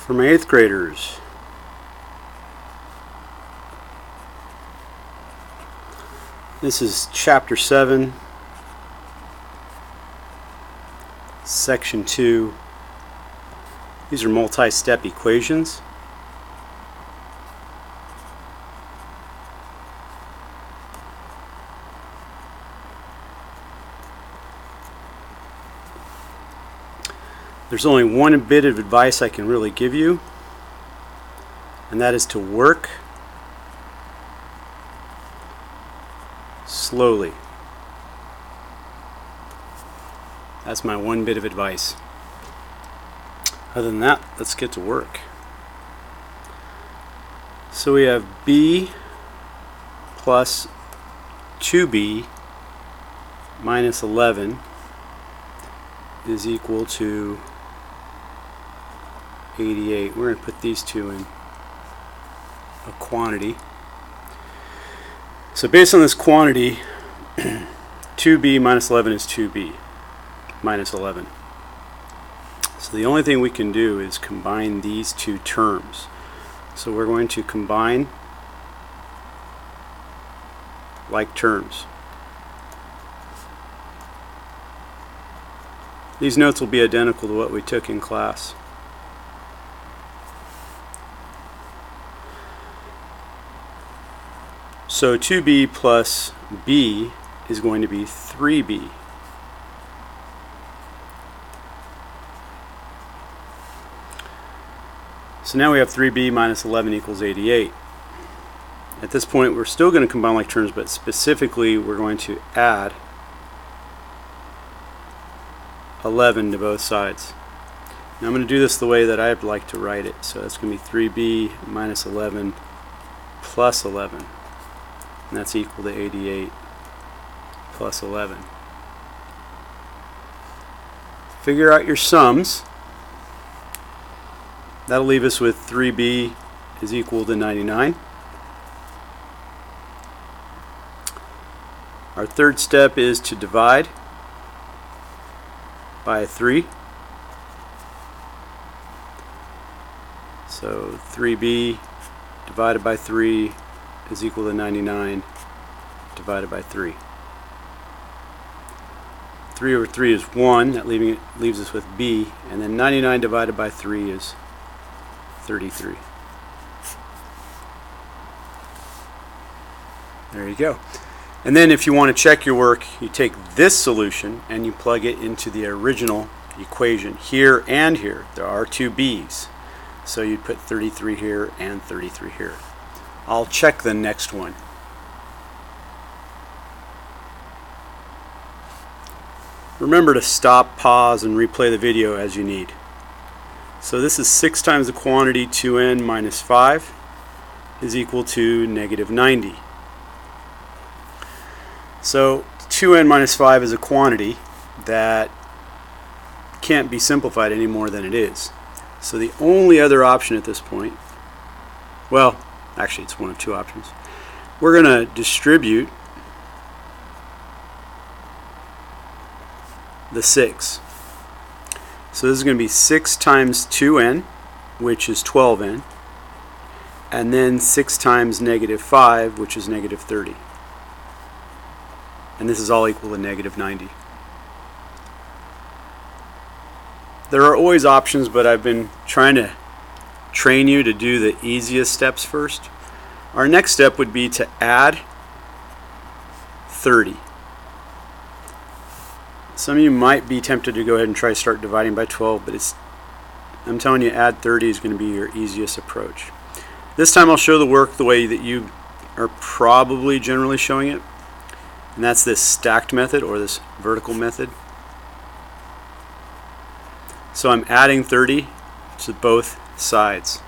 For my 8th graders, this is Chapter 7, Section 2. These are multi-step equations. There's only one bit of advice I can really give you, and that is to work slowly. That's my one bit of advice. Other than that, let's get to work. So we have b plus 2b minus 11 is equal to 88. We're going to put these two in a quantity. So based on this quantity, 2b minus 11 is 2b minus 11. So the only thing we can do is combine these two terms. So we're going to combine like terms. These notes will be identical to what we took in class. So 2b plus b is going to be 3b. So now we have 3b minus 11 equals 88. At this point we're still going to combine like terms, but specifically we're going to add 11 to both sides. Now I'm going to do this the way that I'd like to write it. So that's going to be 3b minus 11 plus 11. And that's equal to 88 plus 11. Figure out your sums. That'll leave us with 3b is equal to 99. Our third step is to divide by 3. So 3b divided by 3 is equal to 99 divided by 3. 3 over 3 is 1. That leaves us with b. And then 99 divided by 3 is 33. There you go. And then if you want to check your work, you take this solution and you plug it into the original equation here and here. There are two b's. So you'd put 33 here and 33 here. I'll check the next one. Remember to stop, pause, and replay the video as you need. So this is 6 times the quantity 2n minus 5 is equal to negative 90. So 2n minus 5 is a quantity that can't be simplified any more than it is. So the only other option at this point, well, actually it's one of two options. We're going to distribute the 6. So this is going to be 6 times 2n, which is 12n, and then 6 times negative 5, which is negative 30. And this is all equal to negative 90. There are always options, but I've been trying to train you to do the easiest steps first. Our next step would be to add 30. Some of you might be tempted to go ahead and try to start dividing by 12, but I'm telling you, add 30 is going to be your easiest approach. This time I'll show the work the way that you are probably generally showing it, and that's this stacked method or this vertical method. So I'm adding 30 to both sides.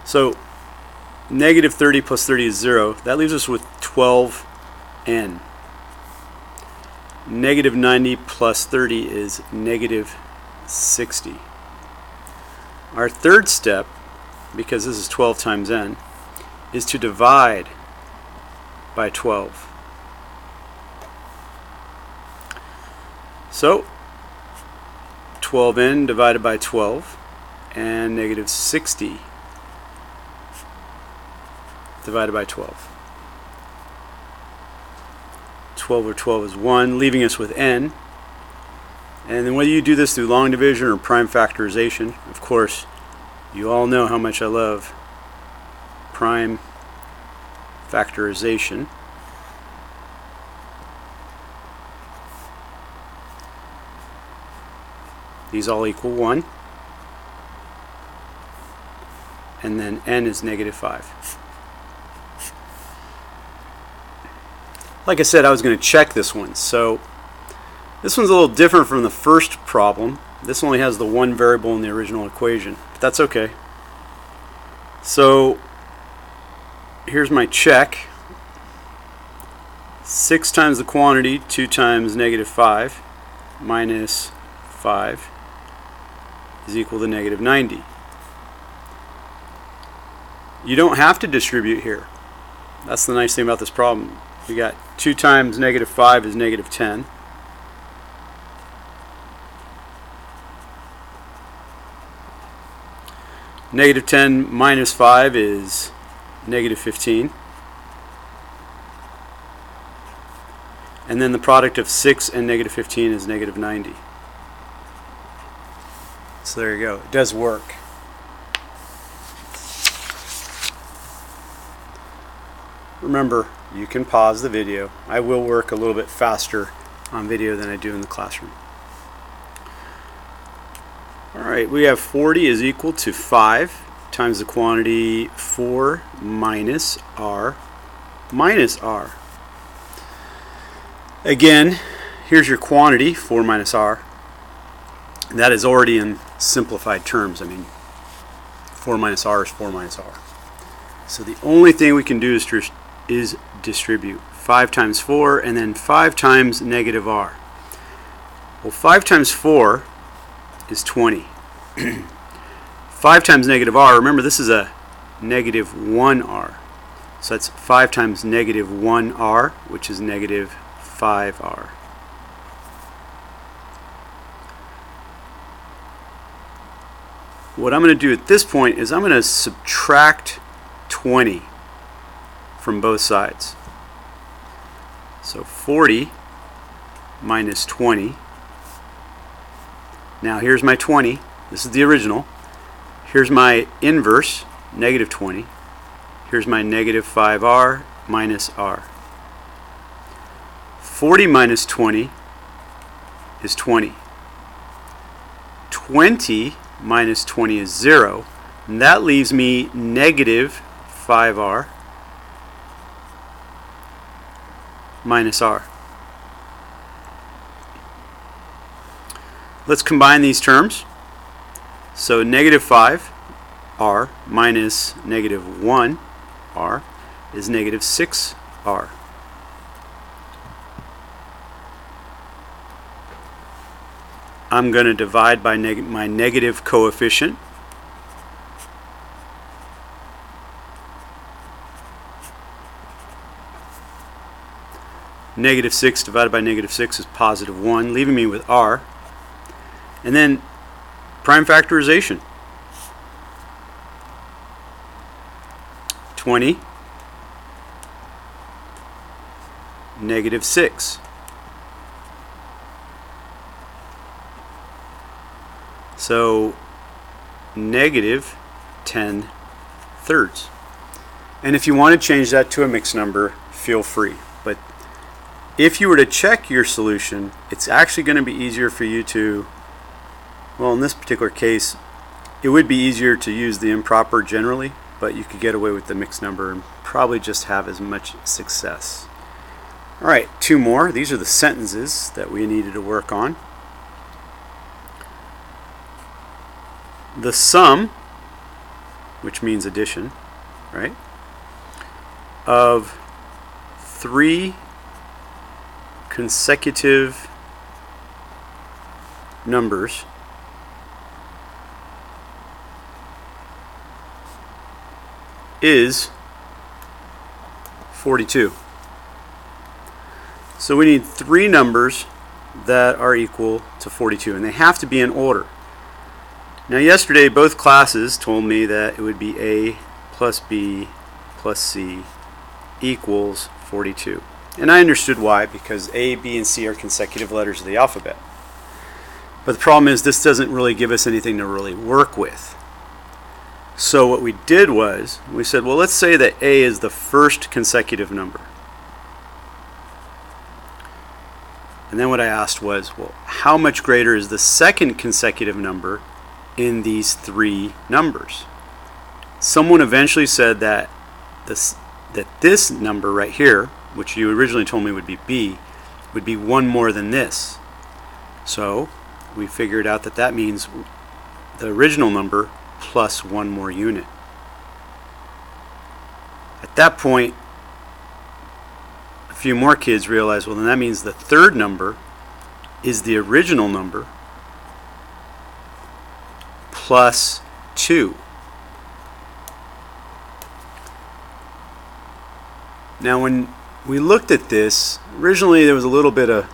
So negative 30 plus 30 is 0. That leaves us with 12n. Negative 90 plus 30 is negative 60. Our third step, because this is 12 times n, is to divide by 12. So 12n divided by 12, and negative 60 divided by 12. 12 over 12 is 1, leaving us with n. And then whether you do this through long division or prime factorization, of course, you all know how much I love prime factorization. These all equal 1. And then n is negative 5. Like I said, I was going to check this one. So this one's a little different from the first problem. This only has the one variable in the original equation, but that's okay. So here's my check. 6 times the quantity, 2 times negative 5, minus 5 is equal to negative 90. You don't have to distribute here. That's the nice thing about this problem. We got 2 times negative 5 is negative 10. Negative 10 minus 5 is negative 15. And then the product of 6 and negative 15 is negative 90. So there you go. It does work. Remember, you can pause the video. I will work a little bit faster on video than I do in the classroom. Alright, we have 40 is equal to 5 times the quantity 4 minus r minus r. Again, here's your quantity, 4 minus r. And that is already in simplified terms. I mean, 4 minus r is 4 minus r. So the only thing we can do is distribute 5 times 4 and then 5 times negative r. Well, 5 times 4 is 20. 5 times negative r, remember this is a negative 1r. So that's 5 times negative 1r, which is negative 5r. What I'm going to do at this point is I'm going to subtract 20 from both sides. So 40 minus 20. Now here's my 20. This is the original. Here's my inverse, negative 20. Here's my negative 5r minus r. 40 minus 20 is 20. 20 minus 20 is 0. And that leaves me negative 5r minus r. Let's combine these terms. So negative 5r minus negative 1r is negative 6r. I'm going to divide by my negative coefficient. Negative 6 divided by negative 6 is positive 1, leaving me with r. And then prime factorization. 20, negative 6. So negative 10 thirds. And if you want to change that to a mixed number, feel free. But if you were to check your solution, it's actually going to be easier for you to, well, in this particular case, it would be easier to use the improper generally, but you could get away with the mixed number and probably just have as much success. Alright, 2 more. These are the sentences that we needed to work on. The sum, which means addition, right, of 3 consecutive numbers is 42. So we need 3 numbers that are equal to 42, and they have to be in order. Now yesterday both classes told me that it would be A plus B plus C equals 42. And I understood why, because A, B, and C are consecutive letters of the alphabet. But the problem is this doesn't really give us anything to really work with. So what we did was, we said, well, let's say that A is the first consecutive number. And then what I asked was, well, how much greater is the second consecutive number in these three numbers? Someone eventually said that this number right here, which you originally told me would be B, would be one more than this. So we figured out that that means the original number plus one more unit. At that point, a few more kids realized, well, then that means the third number is the original number plus 2. Now when we looked at this, originally there was a little bit of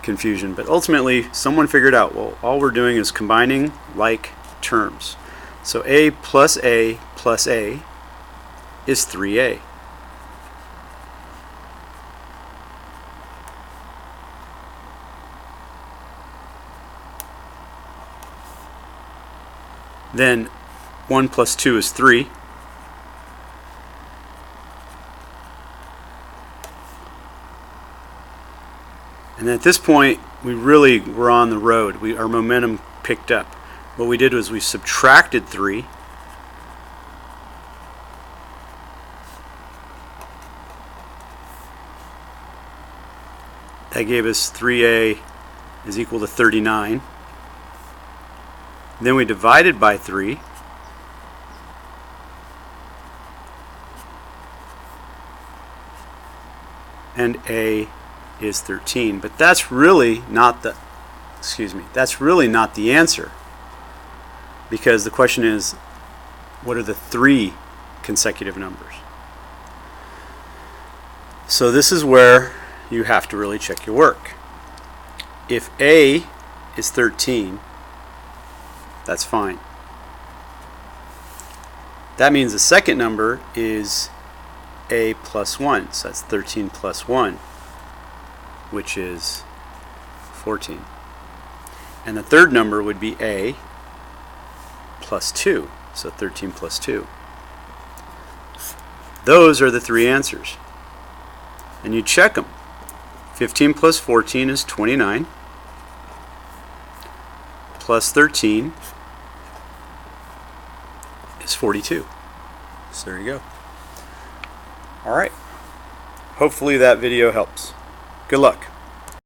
confusion, but ultimately someone figured out, well, all we're doing is combining like terms. So A plus A plus A is 3A. Then 1 plus 2 is 3. And at this point, we really were on the road. Our momentum picked up. What we did was we subtracted 3. That gave us 3A is equal to 39. Then we divided by 3. And A is 13. But that's really not the answer. Because the question is, what are the three consecutive numbers? So this is where you have to really check your work. If A is 13, that's fine. That means the second number is A plus 1. So that's 13 plus 1, which is 14. And the third number would be A plus 2. So 13 plus 2. Those are the three answers. And you check them. 15 plus 14 is 29. Plus 13 is 42. So there you go. Alright. Hopefully that video helps. Good luck.